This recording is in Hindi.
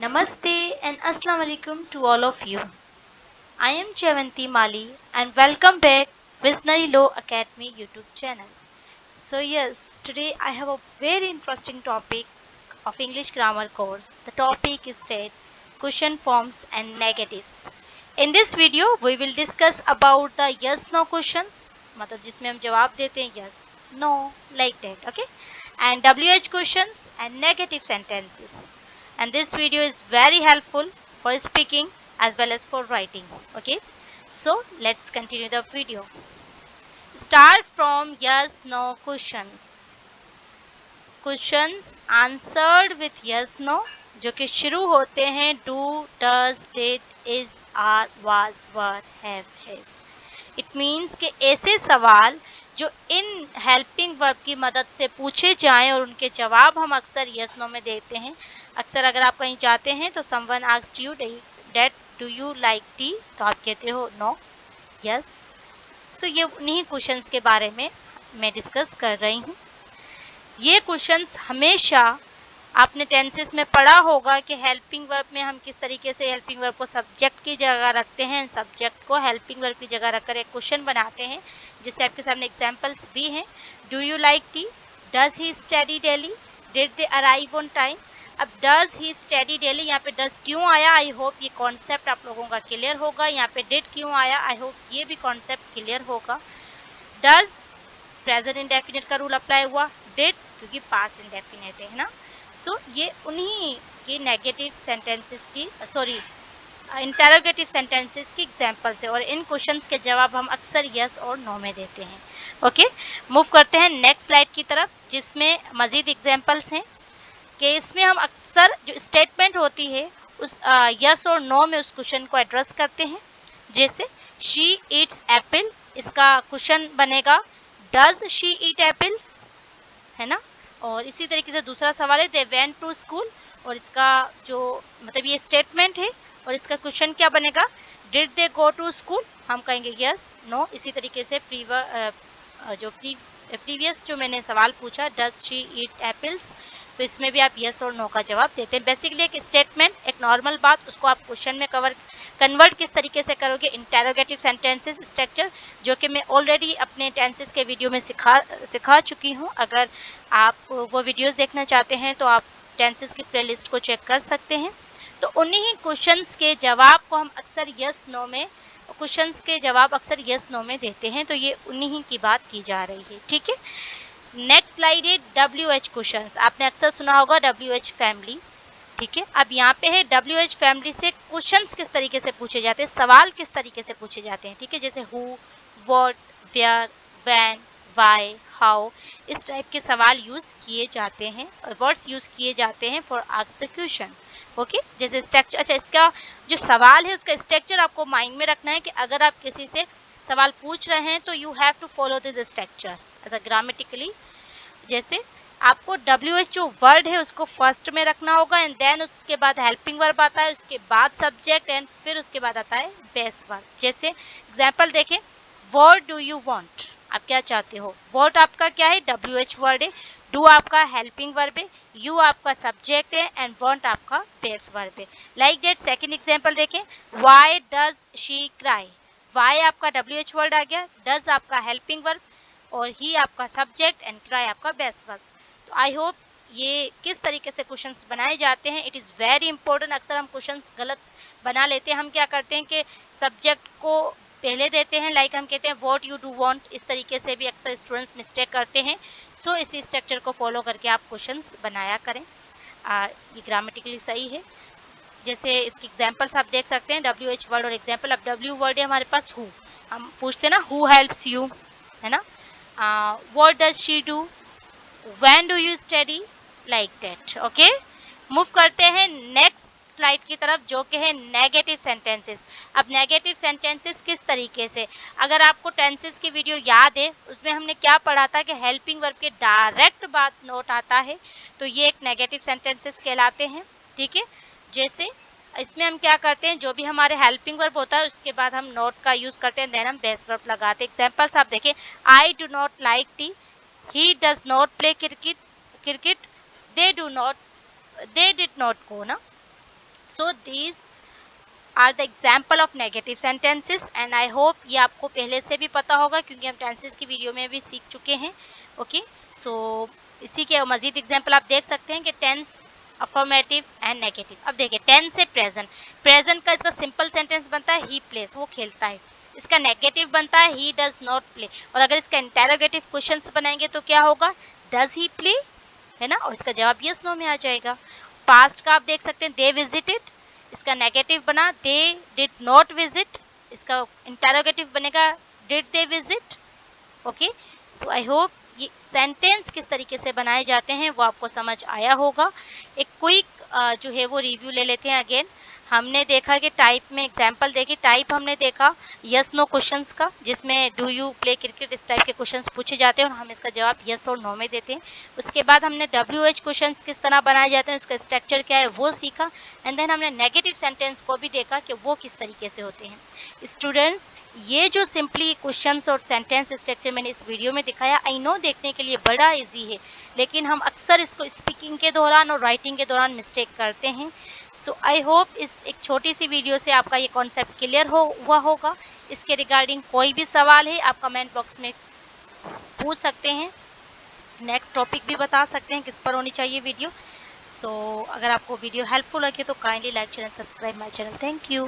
Namaste and Assalamu alaikum to all of you. I am Chavanti Mali and welcome back Visionary Law Academy YouTube channel. So yes, today I have a very interesting topic of English grammar course. The topic is that question forms and negatives. In this video we will discuss about the yes no questions मतलब जिसमें हम जवाब देते हैं yes no like that, okay, and WH questions and negative sentences. And this video is very helpful for speaking as well as for writing, okay. So let's continue the video. Start from yes no questions. Questions answered with yes no जो कि शुरू होते हैं do does did is are was were have has. It means कि ऐसे सवाल जो इन हेल्पिंग वर्ब की मदद से पूछे जाएं और उनके जवाब हम अक्सर यस नो में देते हैं। अक्सर अगर आप कहीं जाते हैं तो someone asked you that do you like T, तो आप कहते हो नो यस। सो ये उन्हीं क्वेश्चंस के बारे में मैं डिस्कस कर रही हूँ। ये क्वेश्चंस हमेशा आपने टेंसेस में पढ़ा होगा कि हेल्पिंग वर्ब में हम किस तरीके से हेल्पिंग वर्ब को सब्जेक्ट की जगह रखते हैं, सब्जेक्ट को हेल्पिंग वर्ब की जगह रखकर एक क्वेश्चन बनाते हैं जिससे आपके सामने एग्जांपल्स भी हैं। Do you like T, does he study daily, did they arrive on time. अब डज ही स्टडी डेली, यहाँ पे डज क्यों आया, आई होप ये कॉन्सेप्ट आप लोगों का क्लियर होगा। यहाँ पे डिड क्यों आया, आई होप ये भी कॉन्सेप्ट क्लियर होगा। डज प्रेजेंट इंडेफिनिट का रूल अप्लाई हुआ, डिड क्योंकि पास्ट इंडेफिनिट है ना। सो ये उन्हीं की नेगेटिव सेंटेंसेस की इंटरोगेटिव सेंटेंसेस की एग्जांपल्स है और इन क्वेश्चंस के जवाब हम अक्सर यस और नो में देते हैं। ओके, मूव करते हैं नेक्स्ट स्लाइड की तरफ जिसमें मजीद एग्जांपल्स हैं कि इसमें हम अक्सर जो स्टेटमेंट होती है उस यस और नो में उस क्वेश्चन को एड्रेस करते हैं। जैसे शी ईट्स एप्पल, इसका क्वेश्चन बनेगा डज शी ईट एप्पल्स, है ना। और इसी तरीके से दूसरा सवाल है दे वेंट टू स्कूल, और इसका जो मतलब ये स्टेटमेंट है और इसका क्वेश्चन क्या बनेगा did they go to school, हम कहेंगे यस नो। इसी तरीके से प्रीवियस जो मैंने सवाल पूछा डज शी ईट एप्पल्स, तो इसमें भी आप यस और नो का जवाब देते हैं। बेसिकली एक स्टेटमेंट, एक नॉर्मल बात, उसको आप क्वेश्चन में कन्वर्ट किस तरीके से करोगे, इंटरोगेटिव सेंटेंसेस स्ट्रक्चर, जो कि मैं ऑलरेडी अपने टेंसेस के वीडियो में सिखा चुकी हूँ। अगर आप वो वीडियोस देखना चाहते हैं तो आप टेंसेस की प्लेलिस्ट को चेक कर सकते हैं। तो उन्हीं क्वेश्चंस के जवाब को हम अक्सर यस नो में देते हैं। तो ये उन्हीं की बात की जा रही है, ठीक है। नेक्स्ट स्लाइड है WH क्वेश्चंस। आपने अक्सर सुना होगा WH फैमिली, ठीक है। अब यहाँ पे है WH फैमिली से क्वेश्चंस किस तरीके से पूछे जाते हैं, सवाल किस तरीके से पूछे जाते हैं, ठीक है। जैसे who, what, where, when, why, how, इस टाइप के सवाल यूज किए जाते हैं, वर्ड्स यूज किए जाते हैं for ask the question. Okay, जैसे स्ट्रक्चर, अच्छा इसका जो सवाल है उसका स्ट्रक्चर आपको माइंड में रखना है कि अगर आप किसी से सवाल पूछ रहे हैं तो you have to follow this structure as a grammatically. जैसे आपको WH जो वर्ड है उसको फर्स्ट में रखना होगा एंड देन उसके बाद हेल्पिंग वर्ब आता है, उसके बाद सब्जेक्ट एंड फिर उसके बाद आता है बेस वर्ब। जैसे एग्जांपल देखें, व्हाट डू यू वांट, आप क्या चाहते हो। व्हाट आपका क्या है, WH वर्ड है, डू आपका हेल्पिंग वर्ब है, यू आपका सब्जेक्ट है एंड वांट आपका बेस वर्ब है। लाइक दैट सेकंड एग्जांपल देखें, why does she cry, why आपका WH वर्ड आ गया, डज आपका हेल्पिंग वर्ब और ही आपका सब्जेक्ट एंड क्राई आपका बेस वर्ब। तो आई होप ये किस तरीके से क्वेश्चंस बनाए जाते हैं, इट इज़ वेरी इंपॉर्टेंट। अक्सर हम क्वेश्चंस गलत बना लेते हैं। हम क्या करते हैं कि सब्जेक्ट को पहले देते हैं, लाइक हम कहते हैं व्हाट यू डू वांट, इस तरीके से भी अक्सर स्टूडेंट्स मिस्टेक करते हैं। सो इसी स्ट्रक्चर को फॉलो करके आप क्वेश्चंस बनाया करें, ये ग्रामेटिकली सही है। जैसे इसकी एग्जांपल्स आप देख सकते हैं, WH वर्ड और एग्जांपल। अब W वर्ड है हमारे पास हु, हम पूछते हैं ना हु हेल्प्स यू, है ना। What does she do, when do you study, like that। Okay, move करते हैं नेक्स्ट स्लाइड की तरफ जो कि है नेगेटिव सेंटेंसेस। अब नेगेटिव सेंटेंसेस किस तरीके से, अगर आपको टेंसेस की वीडियो याद है उसमें हमने क्या पढ़ा था कि हेल्पिंग वर्ब के डायरेक्ट बाद नोट आता है तो ये एक नेगेटिव सेंटेंसेस कहलाते हैं, ठीक है। जैसे इसमें हम क्या करते हैं, जो भी हमारे हेल्पिंग वर्ब होता है उसके बाद हम नोट का यूज करते हैं, देन हम बेस वर्ब लगाते हैं। एग्जांपल्स आप देखें, I do not like T, he does not play cricket, they did not go ना। So these are the example of negative sentences and I hope ये आपको पहले से भी पता होगा क्योंकि हम टेंसेस की वीडियो में भी सीख चुके हैं। ओके, सो इसी के मजीद एग्जाम्पल आप देख सकते हैं कि टेंस, अफर्मेटिव एंड नेगेटिव। अब देखिए टेंस से प्रेजेंट, प्रेजेंट का इसका सिंपल सेंटेंस बनता है ही प्लेस, वो खेलता है। इसका नेगेटिव बनता है ही डज नॉट प्ले, और अगर इसका इंटेरोगेटिव क्वेश्चंस बनाएंगे तो क्या होगा, डज ही प्ले, है ना, और इसका जवाब यस नो में आ जाएगा। पास्ट का आप देख सकते हैं दे विजिटेड, इसका नेगेटिव बना दे डिड नॉट विजिट, इसका इंटेरोगेटिव बनेगा did they visit. Okay, so I hope ये सेंटेंस किस तरीके से बनाए जाते हैं वो आपको समझ आया होगा। एक क्विक जो है वो रिव्यू ले लेते हैं अगेन। हमने देखा कि टाइप में एग्जाम्पल देखी, टाइप हमने देखा यस नो क्वेश्चंस का, जिसमें डू यू प्ले क्रिकेट, इस टाइप के क्वेश्चंस पूछे जाते हैं और हम इसका जवाब यस और नो में देते हैं। उसके बाद हमने WH क्वेश्चंस किस तरह बनाए जाते हैं, उसका स्ट्रक्चर क्या है वो सीखा। एंड देन हमने नेगेटिव सेंटेंस को भी देखा कि वो किस तरीके से होते हैं। स्टूडेंट्स, ये जो सिंपली क्वेश्चंस और सेंटेंस स्ट्रक्चर मैंने इस वीडियो में दिखाया, आई नो देखने के लिए बड़ा इजी है, लेकिन हम अक्सर इसको स्पीकिंग के दौरान और राइटिंग के दौरान मिस्टेक करते हैं। सो आई होप इस एक छोटी सी वीडियो से आपका ये कॉन्सेप्ट क्लियर हुआ होगा। इसके रिगार्डिंग कोई भी सवाल है आप कमेंट बॉक्स में पूछ सकते हैं। नेक्स्ट टॉपिक भी बता सकते हैं किस पर होनी चाहिए वीडियो। सो अगर आपको वीडियो हेल्पफुल लगे तो kindly like, share and subscribe my channel. Thank you.